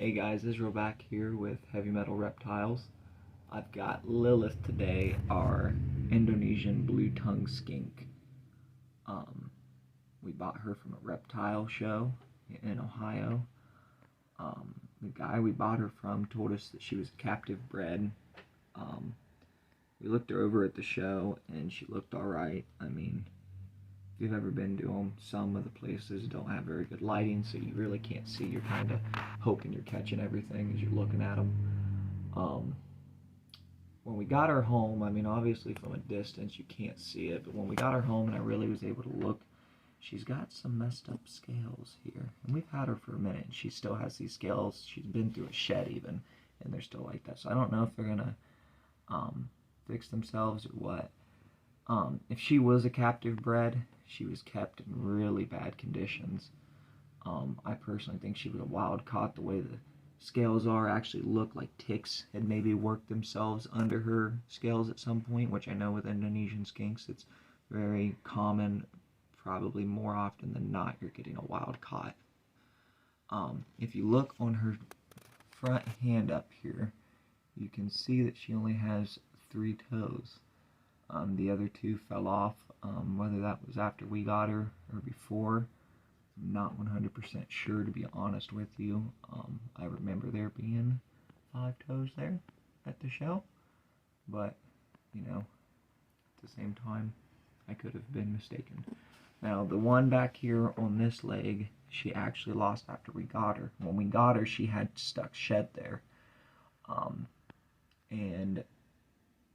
Hey guys, Israel back here with Heavy Metal Reptiles. I've got Lilith today, our Indonesian Blue Tongue Skink. We bought her from a reptile show in Ohio. The guy we bought her from told us that she was captive bred. We looked her over at the show and she looked alright. I mean, if you've ever been to them, some of the places don't have very good lighting, so you really can't see. You're kind of hoping you're catching everything as you're looking at them. When we got her home, I mean, obviously from a distance you can't see it, but when we got her home and I really was able to look, she's got some messed up scales here. And we've had her for a minute, and she still has these scales. She's been through a shed even, and they're still like that. So I don't know if they're going to fix themselves or what. If she was a captive bred, she was kept in really bad conditions. I personally think she was a wild caught. The way the scales are actually look like ticks had maybe worked themselves under her scales at some point, which I know with Indonesian skinks it's very common. Probably more often than not you're getting a wild caught. If you look on her front hand up here, you can see that she only has 3 toes. The other 2 fell off, whether that was after we got her or before. I'm not 100% sure, to be honest with you. I remember there being 5 toes there at the show, but, you know, at the same time, I could have been mistaken. Now, the one back here on this leg, she actually lost after we got her. When we got her, she had stuck shed there, and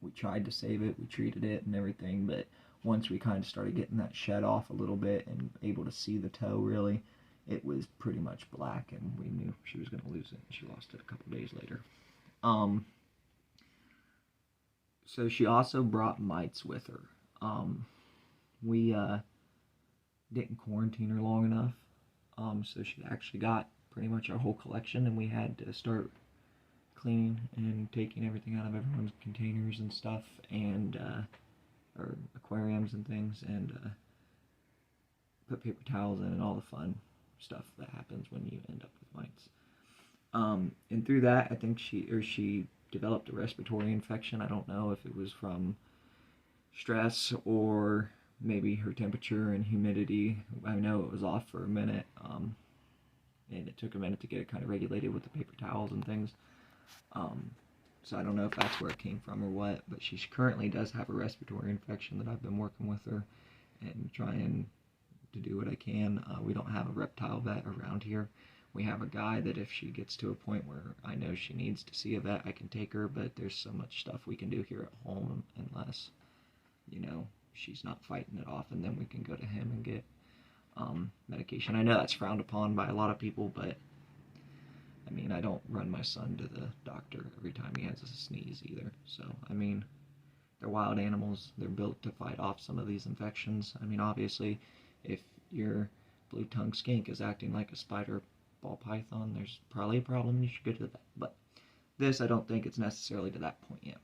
we tried to save it, we treated it and everything, but once we kind of started getting that shed off a little bit and able to see the toe really, it was pretty much black, and we knew she was going to lose it, and she lost it a couple days later. So she also brought mites with her. We didn't quarantine her long enough, so she actually got pretty much our whole collection, and we had to start cleaning and taking everything out of everyone's containers and stuff, and or aquariums and things, and put paper towels in and all the fun stuff that happens when you end up with mites. And through that, I think she developed a respiratory infection. I don't know if it was from stress or maybe her temperature and humidity. I know it was off for a minute, and it took a minute to get it kind of regulated with the paper towels and things. So I don't know if that's where it came from or what, but she currently does have a respiratory infection that I've been working with her and trying to do what I can. We don't have a reptile vet around here. We have a guy that if she gets to a point where I know she needs to see a vet, I can take her, but there's so much stuff we can do here at home unless, you know, she's not fighting it off, and then we can go to him and get medication. I know that's frowned upon by a lot of people, but I mean, I don't run my son to the doctor every time he has a sneeze either. So, I mean, they're wild animals. They're built to fight off some of these infections. I mean, obviously, if your Blue Tongue Skink is acting like a spider ball python, there's probably a problem. You should go to the vet. But this, I don't think it's necessarily to that point yet.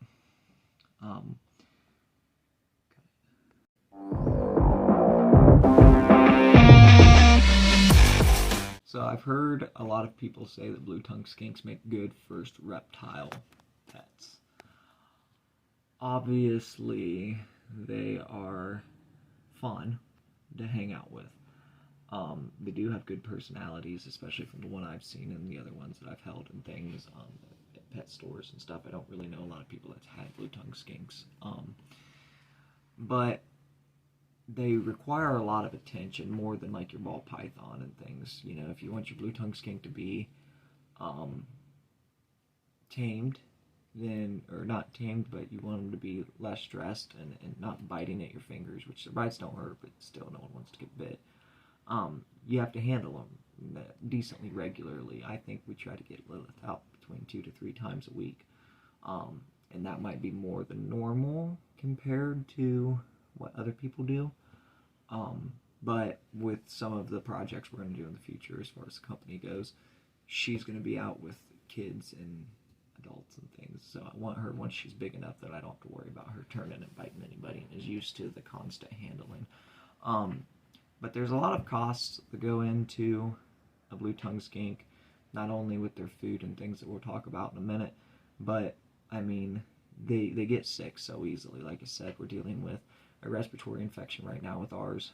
So I've heard a lot of people say that Blue Tongue Skinks make good first reptile pets. Obviously, they are fun to hang out with. They do have good personalities, especially from the one I've seen and the other ones that I've held and things at pet stores and stuff. I don't really know a lot of people that's had Blue Tongue Skinks. But they require a lot of attention, more than like your ball python and things. You know, if you want your Blue Tongue Skink to be tamed, then, or not tamed, but you want them to be less stressed and not biting at your fingers, which the bites don't hurt, but still no one wants to get bit. You have to handle them decently regularly. I think we try to get Lilith out between 2 to 3 times a week, and that might be more than normal compared to what other people do, but with some of the projects we're going to do in the future as far as the company goes, she's going to be out with kids and adults and things, so I want her, once she's big enough that I don't have to worry about her turning and biting anybody and is used to the constant handling. But there's a lot of costs that go into a Blue Tongue Skink. not only with their food and things that we'll talk about in a minute, but I mean, they get sick so easily. Like I said, we're dealing with a respiratory infection right now with ours.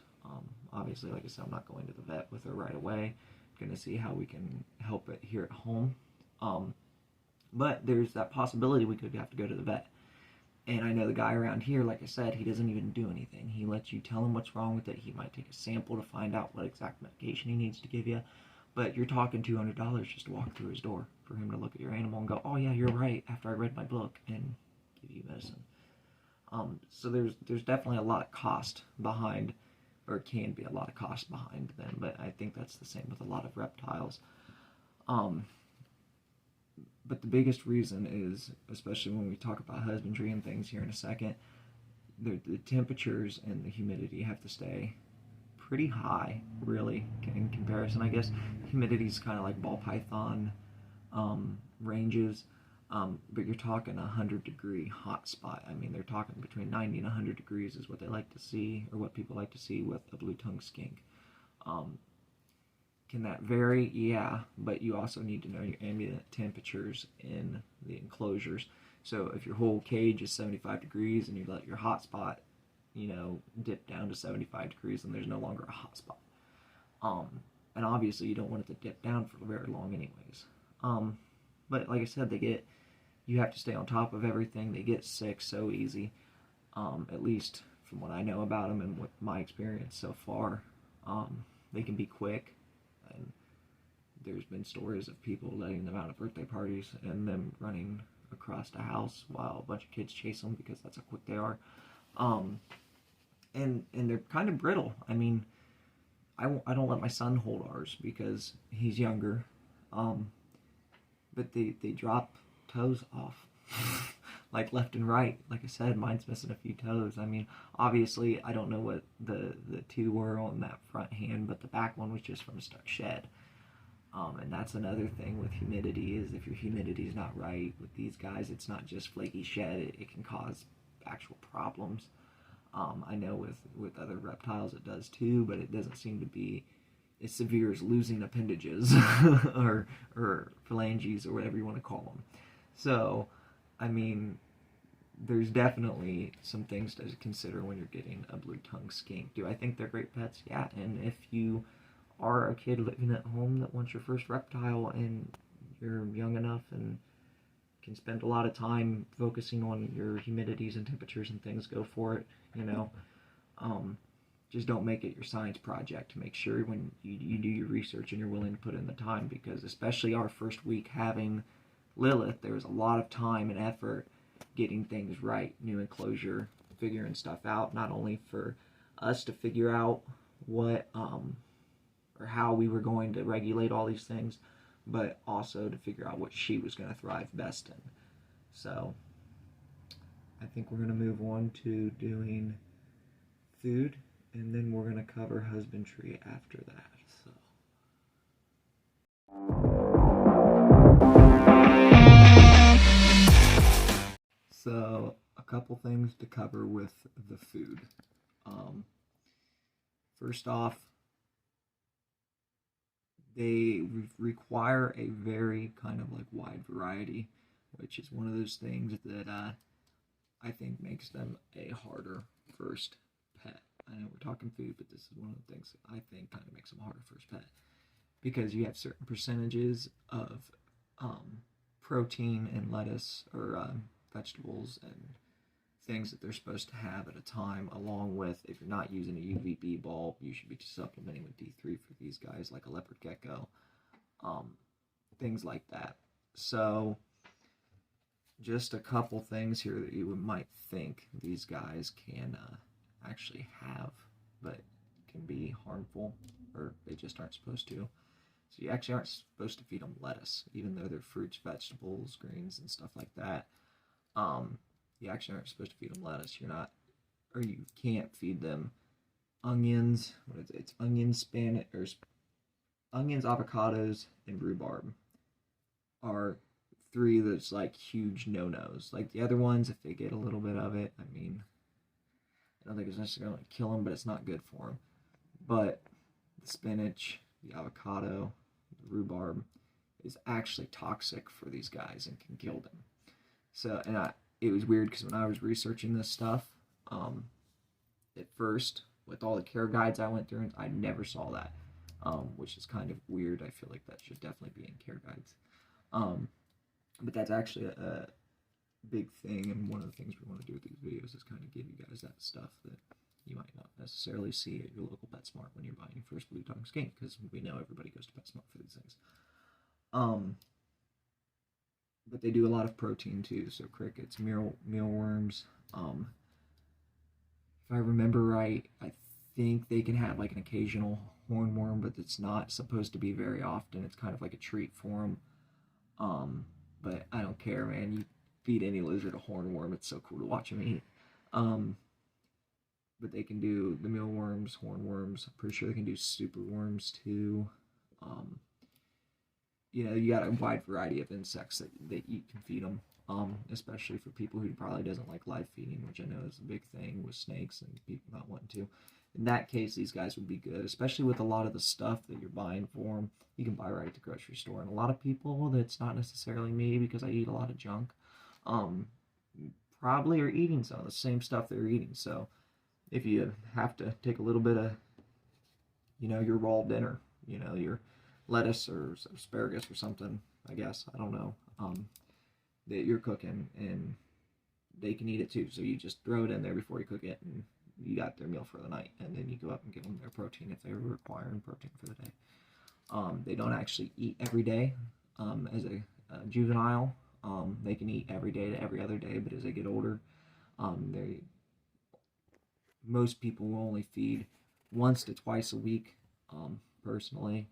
Obviously, like I said, I'm not going to the vet with her right away. I'm going to see how we can help it here at home. But there's that possibility we could have to go to the vet. And I know the guy around here, like I said, he doesn't even do anything. He lets you tell him what's wrong with it. He might take a sample to find out what exact medication he needs to give you. But you're talking $200 just to walk through his door for him to look at your animal and go, oh yeah, you're right, after I read my book, and give you medicine. So there's definitely a lot of cost behind, or can be a lot of cost behind them, but I think that's the same with a lot of reptiles. But the biggest reason is, especially when we talk about husbandry and things here in a second, the temperatures and the humidity have to stay pretty high, really, in comparison. I guess humidity is kind of like ball python ranges, but you're talking 100-degree hot spot. I mean, they're talking between 90 and 100 degrees is what they like to see, or what people like to see with a blue tongue skink. Can that vary? Yeah, but you also need to know your ambient temperatures in the enclosures. So if your whole cage is 75 degrees and you let your hot spot, dip down to 75 degrees, and there's no longer a hot spot. And obviously you don't want it to dip down for very long anyways. But like I said, you have to stay on top of everything. They get sick so easy, at least from what I know about them and with my experience so far. They can be quick, and there's been stories of people letting them out of birthday parties and them running across the house while a bunch of kids chase them because that's how quick they are. And they're kind of brittle. I mean, I don't let my son hold ours because he's younger. But they drop toes off, like left and right. Like I said, mine's missing a few toes. I mean, obviously, I don't know what the two were on that front hand, but the back one was just from a stuck shed. And that's another thing with humidity, is if your humidity is not right with these guys, it's not just flaky shed. It can cause actual problems. I know with other reptiles it does too, but it doesn't seem to be as severe as losing appendages or phalanges or whatever you want to call them. So, I mean, there's definitely some things to consider when you're getting a blue tongue skink. Do I think they're great pets? Yeah, and if you are a kid living at home that wants your first reptile and you're young enough and can spend a lot of time focusing on your humidities and temperatures and things, go for it. Just don't make it your science project. Make sure when you do your research and you're willing to put in the time, because especially our first week having Lilith, there was a lot of time and effort getting things right, new enclosure, figuring stuff out, not only for us to figure out what or how we were going to regulate all these things, but also to figure out what she was going to thrive best in. So I think we're going to move on to doing food, and then we're going to cover husbandry after that. So a couple things to cover with the food. First off, they require a very kind of like wide variety, which is one of those things that I think makes them a harder first pet. I know we're talking food, but this is one of the things that I think kind of makes them a harder first pet, because you have certain percentages of protein and lettuce or vegetables and things that they're supposed to have at a time, along with, if you're not using a UVB bulb, you should be supplementing with D3 for these guys, like a leopard gecko, things like that. So just a couple things here that you might think these guys can actually have, but can be harmful, or they just aren't supposed to. So you actually aren't supposed to feed them lettuce, even though they're fruits, vegetables, greens, and stuff like that. You actually aren't supposed to feed them lettuce. You're not, or you can't feed them onions. What is it? It's onions, spinach, or onions, avocados, and rhubarb are three that's like huge no-nos. Like the other ones, if they get a little bit of it, I mean, I don't think it's necessarily going to kill them, but it's not good for them. But the spinach, the avocado, the rhubarb, is actually toxic for these guys and can kill them. So, and it was weird because when I was researching this stuff, at first, with all the care guides I went through, I never saw that, which is kind of weird. I feel like that should definitely be in care guides. But that's actually a big thing, and one of the things we want to do with these videos is kind of give you guys that stuff that you might not necessarily see at your local PetSmart when you're buying your first Blue Tongue Skink, because we know everybody goes to PetSmart for these things. But they do a lot of protein too, so crickets, mealworms. If I remember right, I think they can have like an occasional hornworm, but it's not supposed to be very often. It's kind of like a treat for them. But I don't care, man. You feed any lizard a hornworm, it's so cool to watch them eat. But they can do the mealworms, hornworms. I'm pretty sure they can do superworms too. You know, you got a wide variety of insects that you can feed them, especially for people who probably doesn't like live feeding, which I know is a big thing with snakes and people not wanting to. In that case, these guys would be good, especially with a lot of the stuff that you're buying for them. You can buy right at the grocery store. And a lot of people, that's not necessarily me because I eat a lot of junk, probably are eating some of the same stuff they're eating. So if you have to take a little bit of, you know, your raw dinner, you know, your lettuce or asparagus or something, I guess, I don't know, that you're cooking, and they can eat it too. So you just throw it in there before you cook it, and you got their meal for the night, and then you go up and give them their protein if they're requiring protein for the day. They don't actually eat every day. As a juvenile, they can eat every day to every other day, but as they get older, most people will only feed once to twice a week. Personally,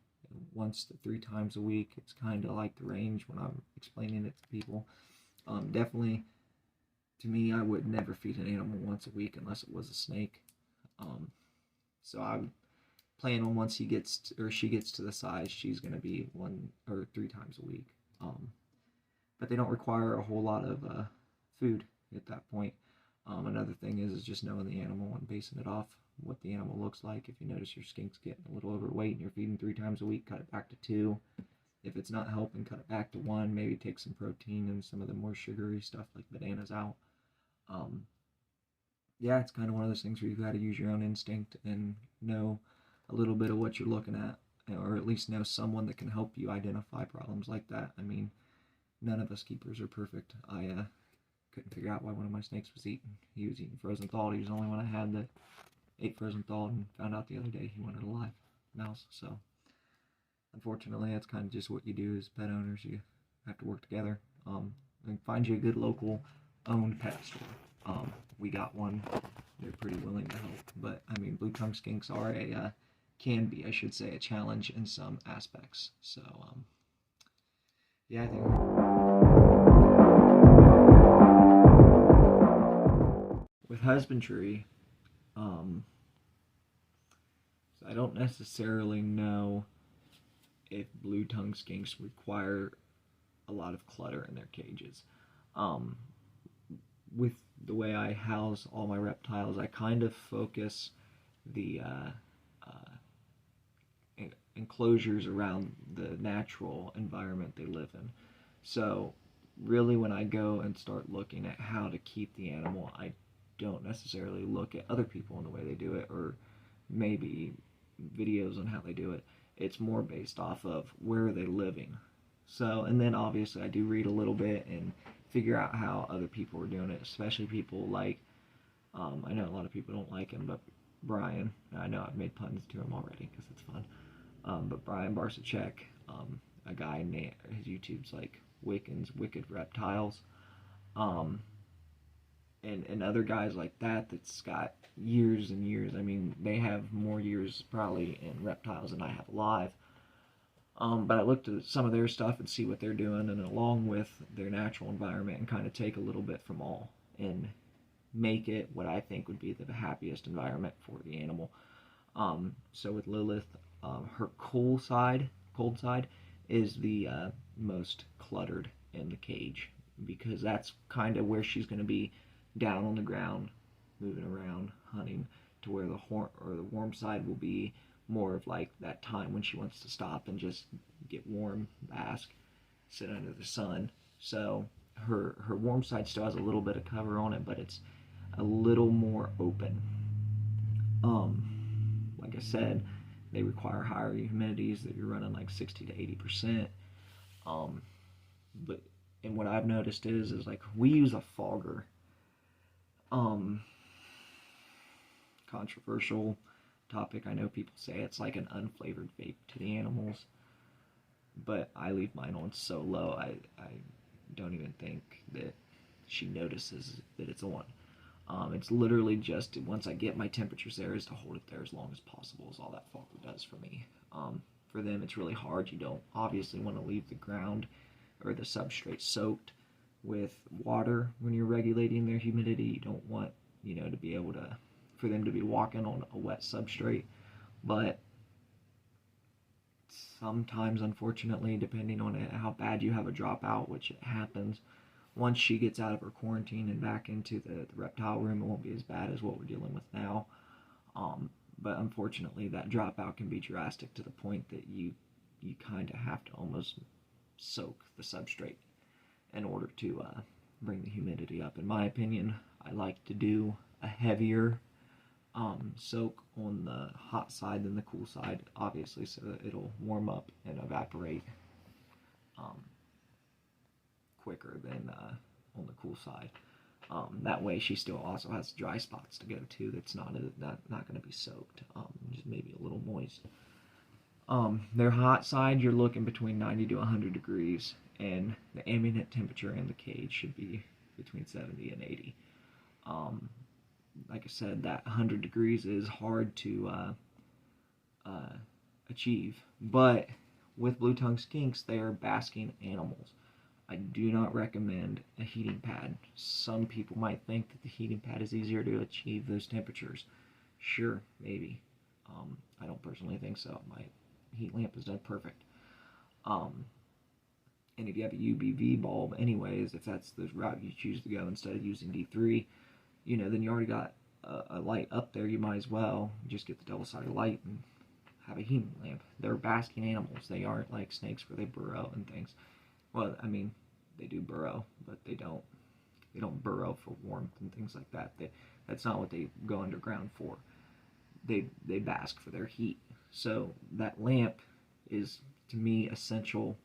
once to 3 times a week. It's kind of like the range when I'm explaining it to people. Definitely, to me, I would never feed an animal once a week unless it was a snake. So I would plan on once he gets to, or she gets to the size, she's going to be 1 or 3 times a week. But they don't require a whole lot of food at that point. Another thing is just knowing the animal and basing it off what the animal looks like. If you notice your skink's getting a little overweight and you're feeding 3 times a week, cut it back to 2. If it's not helping, cut it back to 1. Maybe take some protein and some of the more sugary stuff like bananas out. Yeah, it's kind of one of those things where you've got to use your own instinct and know a little bit of what you're looking at, or at least know someone that can help you identify problems like that. I mean, none of us keepers are perfect. I couldn't figure out why one of my snakes was eating. He was eating frozen thawed. He was the only one I had that ate frozen thawed, and found out the other day he wanted a live mouse. So unfortunately, that's kind of just what you do as pet owners. You have to work together and find you a good local owned pet store. We got one. They're pretty willing to help. But I mean, Blue Tongue Skinks are can be, I should say, a challenge in some aspects. So yeah, I think with husbandry, so I don't necessarily know if Blue Tongue Skinks require a lot of clutter in their cages. With the way I house all my reptiles, I kind of focus the enclosures around the natural environment they live in. So really, when I go and start looking at how to keep the animal, I don't necessarily look at other people and the way they do it, or maybe videos on how they do it. It's more based off of where are they living. So, and then obviously I do read a little bit and figure out how other people are doing it, especially people like, I know a lot of people don't like him, but Brian, I know I've made puns to him already because it's fun, but Brian Barsacek, a guy named, his YouTube's like Wicked Reptiles, and other guys like that that's got years and years. I mean, they have more years probably in reptiles than I have alive. But I looked at some of their stuff and see what they're doing, and along with their natural environment, and kind of take a little bit from all and make it what I think would be the happiest environment for the animal. So with Lilith, her cold side is the most cluttered in the cage, because that's kind of where she's going to be down on the ground, moving around, hunting, to where the warm side will be more of like that time when she wants to stop and just get warm, bask. sit under the sun. So her warm side still has a little bit of cover on it, but it's a little more open. Like I said, they require higher humidities that you're running like 60 to 80%. And what I've noticed is like we use a fogger. Controversial topic. I know people say it's like an unflavored vape to the animals, but I leave mine on so low I don't even think that she notices that it's on. It's literally just, once I get my temperatures there, is to hold it there as long as possible, is all that fogger does for me. For them, it's really hard. You don't obviously want to leave the ground or the substrate soaked with water when you're regulating their humidity. You don't want, to be able to, for them to be walking on a wet substrate. But sometimes, unfortunately, depending on how bad you have a dropout, which it happens, once she gets out of her quarantine and back into the reptile room, it won't be as bad as what we're dealing with now. But unfortunately, that dropout can be drastic to the point that you kind of have to almost soak the substrate in order to bring the humidity up. In my opinion, I like to do a heavier soak on the hot side than the cool side, obviously, so that it'll warm up and evaporate quicker than on the cool side. That way she still also has dry spots to go to that's not going to be soaked, just maybe a little moist. Their hot side, you're looking between 90 to 100 degrees, and the ambient temperature in the cage should be between 70 and 80. Like I said, that 100 degrees is hard to achieve, but with Blue Tongue Skinks, they are basking animals. I do not recommend a heating pad. Some people might think that the heating pad is easier to achieve those temperatures. Sure, maybe. I don't personally think so. My heat lamp is done perfect. And if you have a UVB bulb anyways, if that's the route you choose to go instead of using D3, then you already got a light up there. You might as well just get the double-sided light and have a heating lamp. They're basking animals. They aren't like snakes where they burrow and things. Well, I mean, they do burrow, but they don't burrow for warmth and things like that. That's not what they go underground for. They bask for their heat. So that lamp is, to me, essential,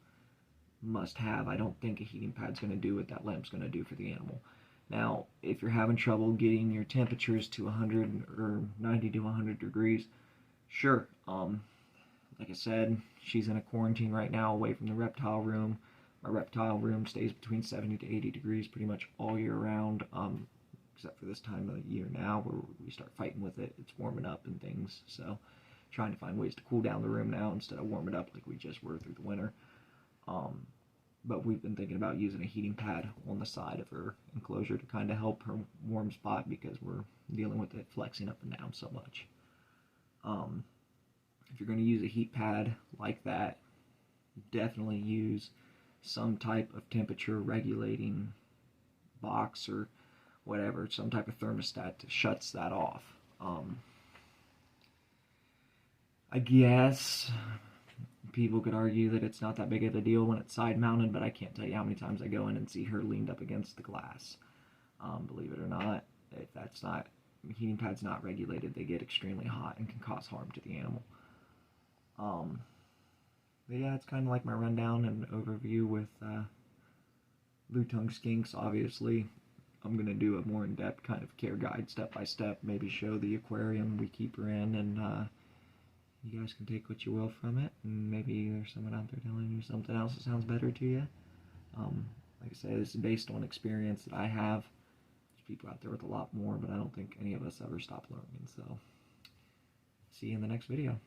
must have. I don't think a heating pad's going to do what that lamp's going to do for the animal. Now, if you're having trouble getting your temperatures to 100 or 90 to 100 degrees, sure. Like I said, she's in a quarantine right now away from the reptile room. Our reptile room stays between 70 to 80 degrees pretty much all year round, except for this time of the year now where we start fighting with it. It's warming up and things, so trying to find ways to cool down the room now instead of warm it up like we just were through the winter. But we've been thinking about using a heating pad on the side of her enclosure to kind of help her warm spot because we're dealing with it flexing up and down so much. If you're going to use a heat pad like that, definitely use some type of temperature regulating box or whatever, some type of thermostat that shuts that off. I guess people could argue that it's not that big of a deal when it's side mounted, but I can't tell you how many times I go in and see her leaned up against the glass. Believe it or not, if that's not, heating pad's not regulated, they get extremely hot and can cause harm to the animal. But yeah, it's kind of like my rundown and overview with Blue Tongue Skinks. Obviously, I'm going to do a more in-depth kind of care guide, step-by-step, maybe show the aquarium we keep her in, and you guys can take what you will from it, and maybe there's someone out there telling you something else that sounds better to you. Like I said, this is based on experience that I have. There's people out there with a lot more, but I don't think any of us ever stop learning, so see you in the next video.